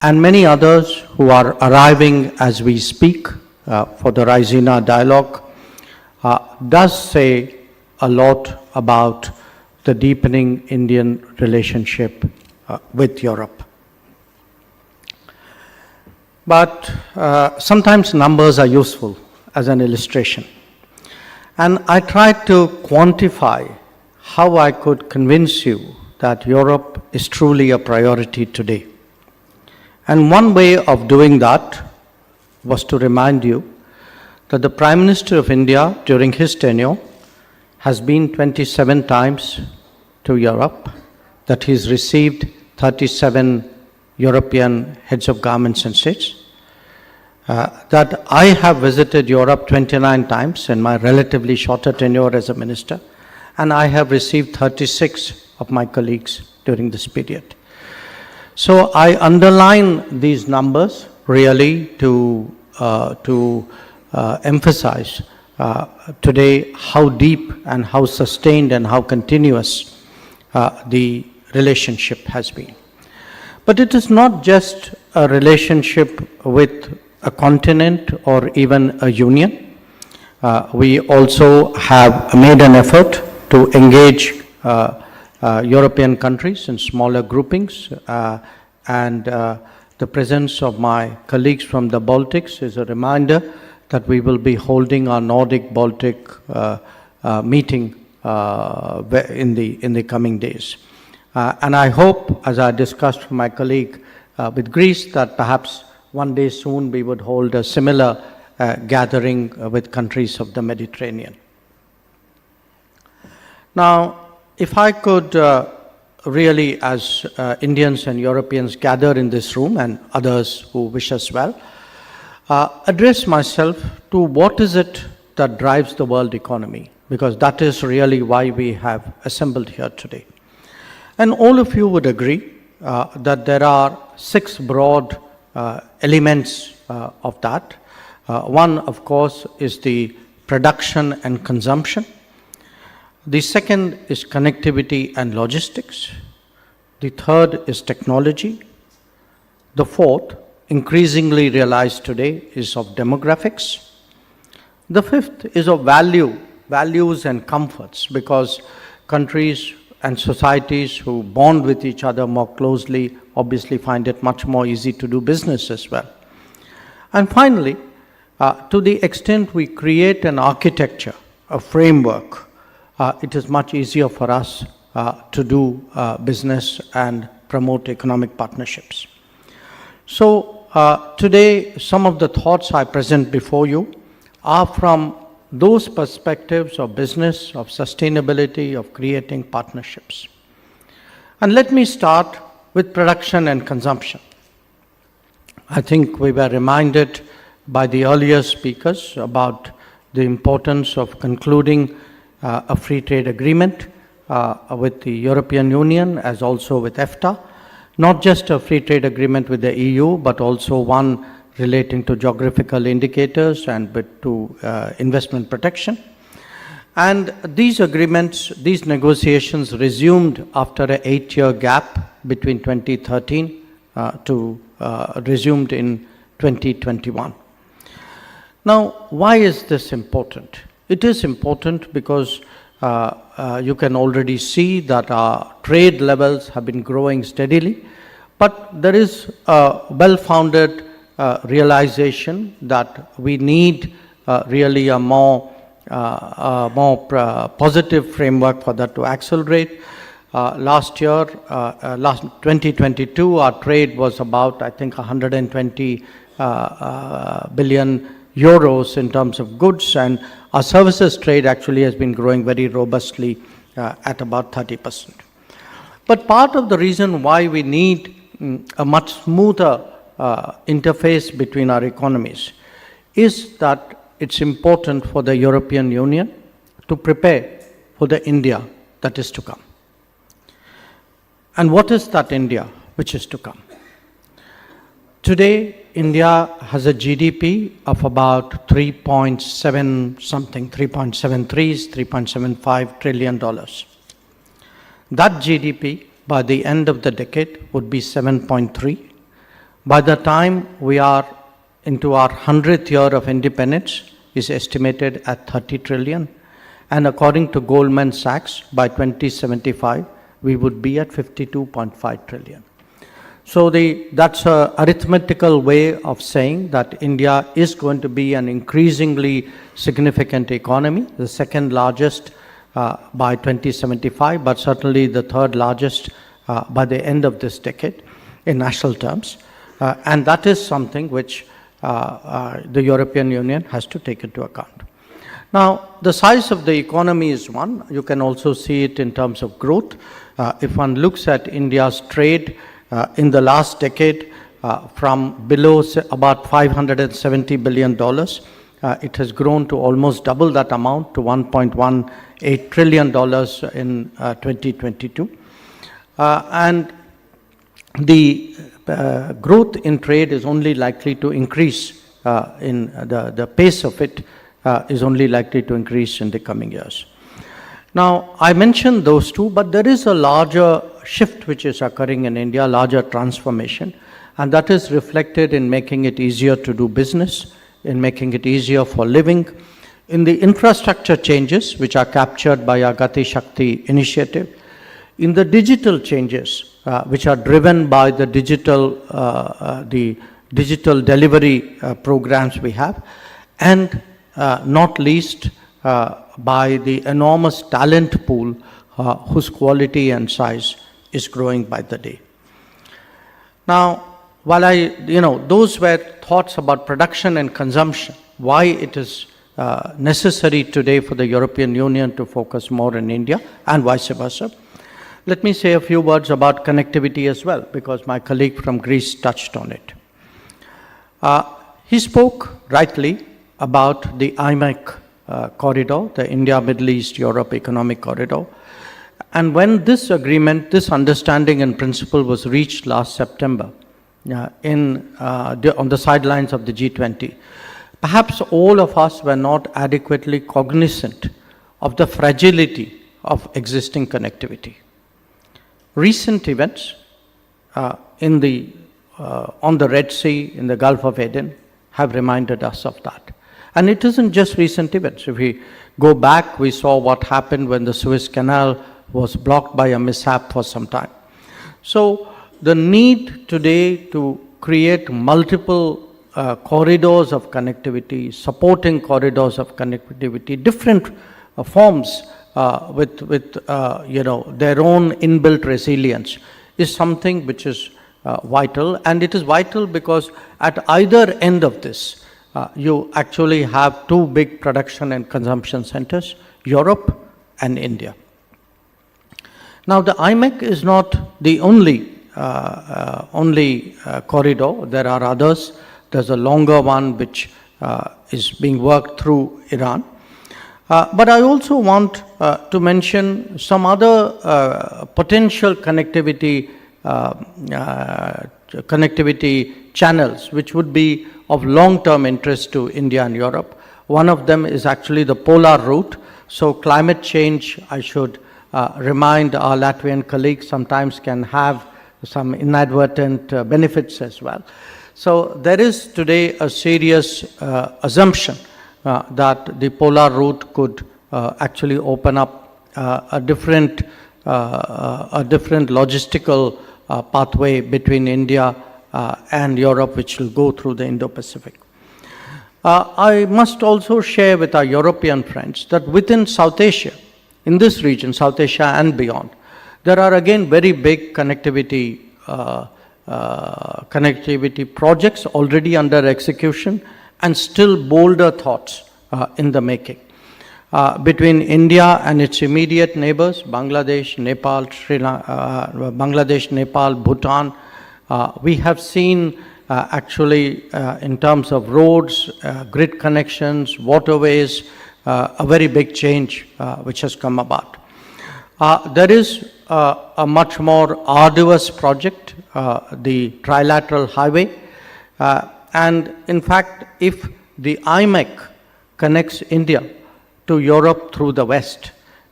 and many others who are arriving as we speak for the Raisina dialogue does say a lot about the deepening Indian relationship with Europe. But sometimes numbers are useful as an illustration. And I tried to quantify how I could convince you that Europe is truly a priority today. And one way of doing that was to remind you that the Prime Minister of India during his tenure has been 27 times to Europe, that he's received 37 European heads of governments and states, that I have visited Europe 29 times in my relatively shorter tenure as a minister, and I have received 36 of my colleagues during this period. So I underline these numbers really to emphasize today how deep and how sustained and how continuous the relationship has been. But it is not just a relationship with a continent or even a union. We also have made an effort to engage European countries in smaller groupings, and the presence of my colleagues from the Baltics is a reminder that we will be holding our Nordic-Baltic meeting in the coming days. And I hope, as I discussed with my colleague with Greece, that perhaps one day soon we would hold a similar gathering with countries of the Mediterranean. Now, if I could really, as Indians and Europeans gather in this room and others who wish as well, address myself to what is it that drives the world economy, because that is really why we have assembled here today. And all of you would agree that there are 6 broad elements of that. One, of course, is the production and consumption. The second is connectivity and logistics. The third is technology. The fourth, increasingly realized today, is of demographics. The fifth is of values and comforts, because countries and societies who bond with each other more closely obviously find it much more easy to do business as well. And finally, to the extent we create an architecture, a framework, it is much easier for us to do business and promote economic partnerships. So today, some of the thoughts I present before you are from those perspectives of business, of sustainability, of creating partnerships. And let me start with production and consumption. I think we were reminded by the earlier speakers about the importance of concluding a free trade agreement with the European Union, as also with EFTA. Not just a free trade agreement with the EU, but also one relating to geographical indicators and to investment protection. And these agreements, these negotiations resumed after an 8-year gap between 2013 resumed in 2021. Now, why is this important? It is important because you can already see that our trade levels have been growing steadily, but there is a well-founded realization that we need really a more positive framework for that to accelerate. Last year, 2022, our trade was about, I think, 120 billion euros in terms of goods, and our services trade actually has been growing very robustly at about 30%. But part of the reason why we need a much smoother interface between our economies is that it's important for the European Union to prepare for the India that is to come. And what is that India which is to come? Today, India has a GDP of about 3.75 trillion dollars. That GDP by the end of the decade would be 7.3, By the time we are into our 100th year of independence, is estimated at 30 trillion. And according to Goldman Sachs, by 2075, we would be at 52.5 trillion. So that's an arithmetical way of saying that India is going to be an increasingly significant economy, the second largest by 2075, but certainly the third largest by the end of this decade in national terms. And that is something which the European Union has to take into account. Now, the size of the economy is one. You can also see it in terms of growth. If one looks at India's trade in the last decade, from below about $570 billion, it has grown to almost double that amount to $1.18 trillion in 2022. And the growth in trade is only likely to increase in the pace of it is only likely to increase in the coming years. Now, I mentioned those two, but there is a larger shift which is occurring in India, larger transformation, and that is reflected in making it easier to do business, in making it easier for living, in the infrastructure changes which are captured by our Gati Shakti initiative, in the digital changes which are driven by the digital delivery programs we have, and not least by the enormous talent pool whose quality and size is growing by the day. Now, while those were thoughts about production and consumption, why it is necessary today for the European Union to focus more in India and vice versa. Let me say a few words about connectivity as well, because my colleague from Greece touched on it. He spoke rightly about the IMEC corridor, the India, Middle East, Europe Economic Corridor. And when this agreement, this understanding in principle was reached last September on the sidelines of the G20, perhaps all of us were not adequately cognizant of the fragility of existing connectivity. Recent events on the Red Sea, in the Gulf of Aden, have reminded us of that. And it isn't just recent events. If we go back, we saw what happened when the Suez Canal was blocked by a mishap for some time. So the need today to create multiple corridors of connectivity, supporting corridors of connectivity, different forms with their own inbuilt resilience, is something which is vital. And it is vital because at either end of this, you actually have two big production and consumption centers, Europe and India. Now, the IMEC is not the only corridor. There are others. There's a longer one which is being worked through Iran. But I also want to mention some other potential connectivity channels which would be of long-term interest to India and Europe. One of them is actually the polar route. So climate change, I should remind our Latvian colleagues, sometimes can have some inadvertent benefits as well. So there is today a serious assumption that the polar route could actually open up a different logistical pathway between India and Europe, which will go through the Indo-Pacific. I must also share with our European friends that within South Asia, in this region, South Asia and beyond, there are again very big connectivity projects already under execution, and still bolder thoughts in the making. Between India and its immediate neighbors, Bangladesh, Nepal, Bhutan, we have seen actually in terms of roads, grid connections, waterways, a very big change which has come about. There is a much more arduous project, the trilateral highway. And in fact, if the IMEC connects India to Europe through the west,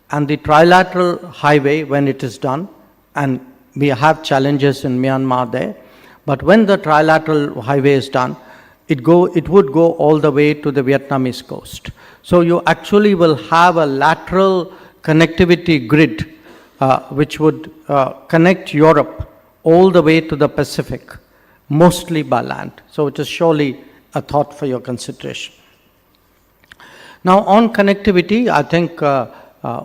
and the trilateral highway, when it is done, and we have challenges in Myanmar there, But when the trilateral highway is done, it would go all the way to the Vietnamese coast. So you actually will have a lateral connectivity grid which would connect Europe all the way to the Pacific, mostly by land. So it is surely a thought for your consideration. Now on connectivity, I think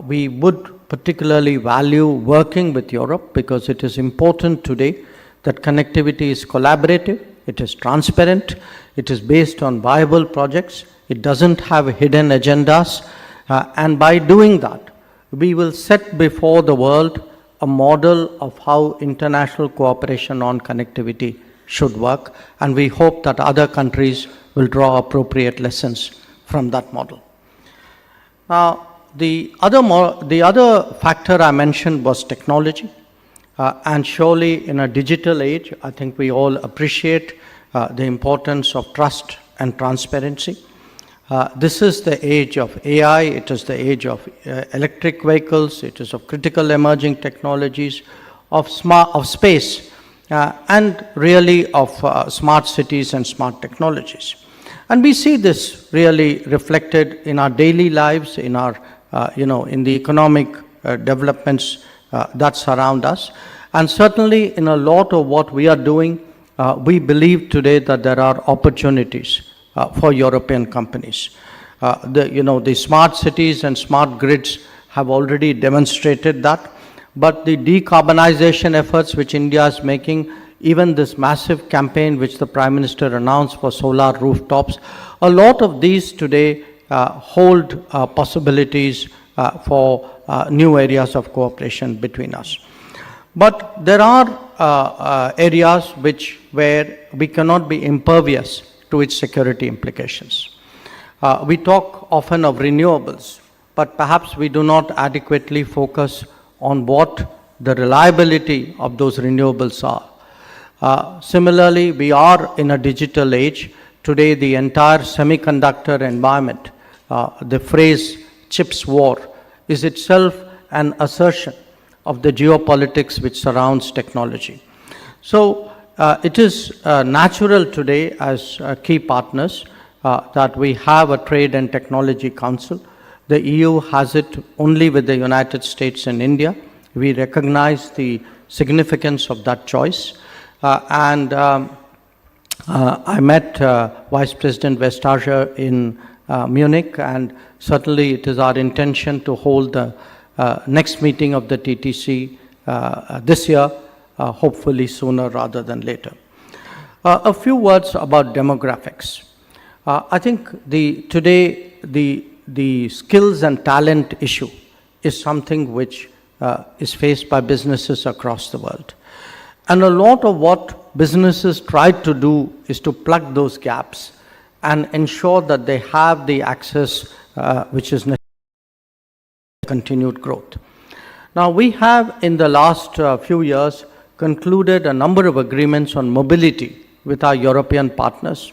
we would particularly value working with Europe because it is important today that connectivity is collaborative, it is transparent, it is based on viable projects, it doesn't have hidden agendas, and by doing that, we will set before the world a model of how international cooperation on connectivity should work, and we hope that other countries will draw appropriate lessons from that model. Now, the other factor I mentioned was technology. And surely in a digital age, I think we all appreciate the importance of trust and transparency. This is the age of AI, it is the age of electric vehicles, it is of critical emerging technologies, of space, and really of smart cities and smart technologies. And we see this really reflected in our daily lives, in our, in the economic developments that surround us. And certainly in a lot of what we are doing, we believe today that there are opportunities for European companies. The smart cities and smart grids have already demonstrated that, but the decarbonization efforts which India is making, even this massive campaign which the Prime Minister announced for solar rooftops, a lot of these today hold possibilities for new areas of cooperation between us. But there are areas where we cannot be impervious to its security implications. We talk often of renewables, but perhaps we do not adequately focus on what the reliability of those renewables are. Similarly, we are in a digital age. Today, the entire semiconductor environment, the phrase chips war, is itself an assertion of the geopolitics which surrounds technology. So it is natural today as key partners that we have a Trade and Technology Council. The EU has it only with the United States and India. We recognize the significance of that choice. I met Vice President Vestager in Munich, and certainly it is our intention to hold the next meeting of the TTC this year, hopefully sooner rather than later. A few words about demographics. I think today the skills and talent issue is something which is faced by businesses across the world. And a lot of what businesses try to do is to plug those gaps and ensure that they have the access which is necessary for continued growth. Now, we have in the last few years concluded a number of agreements on mobility with our European partners.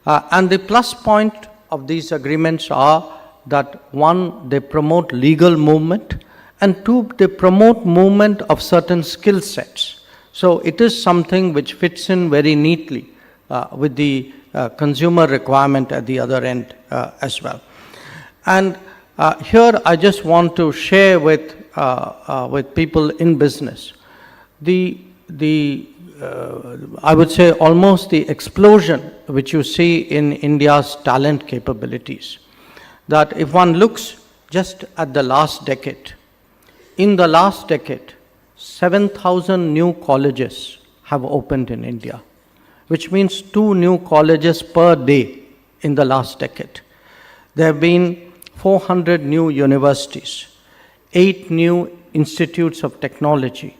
And the plus point of these agreements are that, one, they promote legal movement, and two, they promote movement of certain skill sets. So it is something which fits in very neatly with the consumer requirement at the other end as well. And here I just want to share with people in business I would say almost the explosion which you see in India's talent capabilities. That if one looks just at the last decade, in the last decade, 7,000 new colleges have opened in India, which means 2 new colleges per day in the last decade. There have been 400 new universities, 8 new institutes of technology,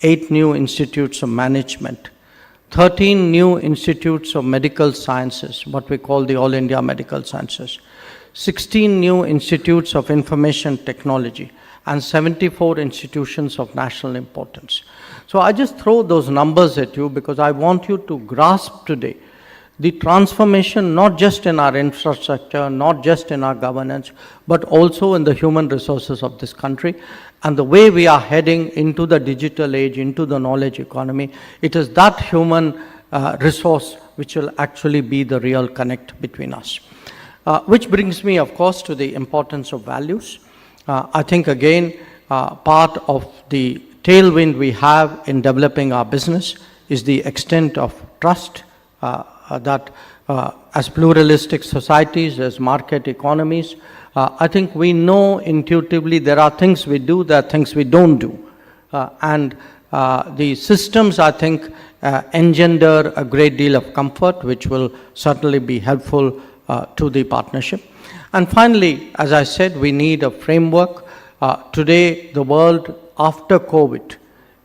8 new institutes of management, 13 new institutes of medical sciences, what we call the All India Medical Sciences, 16 new institutes of information technology, and 74 institutions of national importance. So I just throw those numbers at you because I want you to grasp today the transformation not just in our infrastructure, not just in our governance, but also in the human resources of this country. And the way we are heading into the digital age, into the knowledge economy, it is that human resource which will actually be the real connect between us. Which brings me, of course, to the importance of values. I think, again, part of the tailwind we have in developing our business is the extent of trust that as pluralistic societies, as market economies, I think we know intuitively there are things we do, there are things we don't do. And the systems, I think, engender a great deal of comfort, which will certainly be helpful to the partnership. And finally, as I said, we need a framework. Today, the world after COVID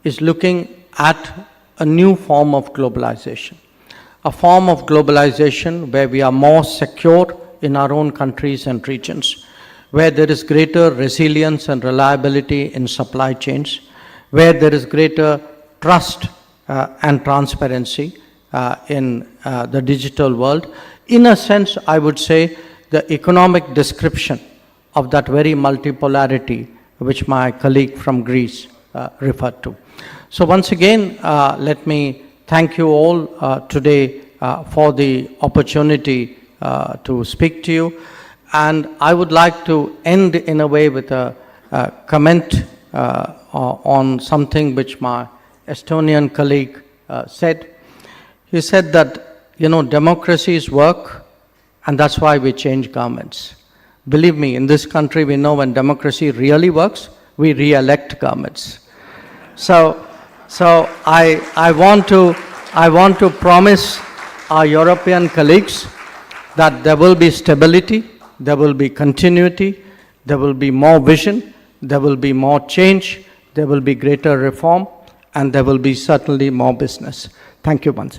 is looking at a new form of globalization. A form of globalization where we are more secure in our own countries and regions, where there is greater resilience and reliability in supply chains, where there is greater trust and transparency in the digital world. In a sense, I would say the economic description of that very multipolarity which my colleague from Greece referred to. So once again, let me thank you all today for the opportunity to speak to you. And I would like to end in a way with a comment on something which my Estonian colleague said. He said that, democracies work, and that's why we change governments. Believe me, in this country, we know when democracy really works, we re-elect governments. So I want to promise our European colleagues that there will be stability, there will be continuity, there will be more vision, there will be more change, there will be greater reform, and there will be certainly more business. Thank you once.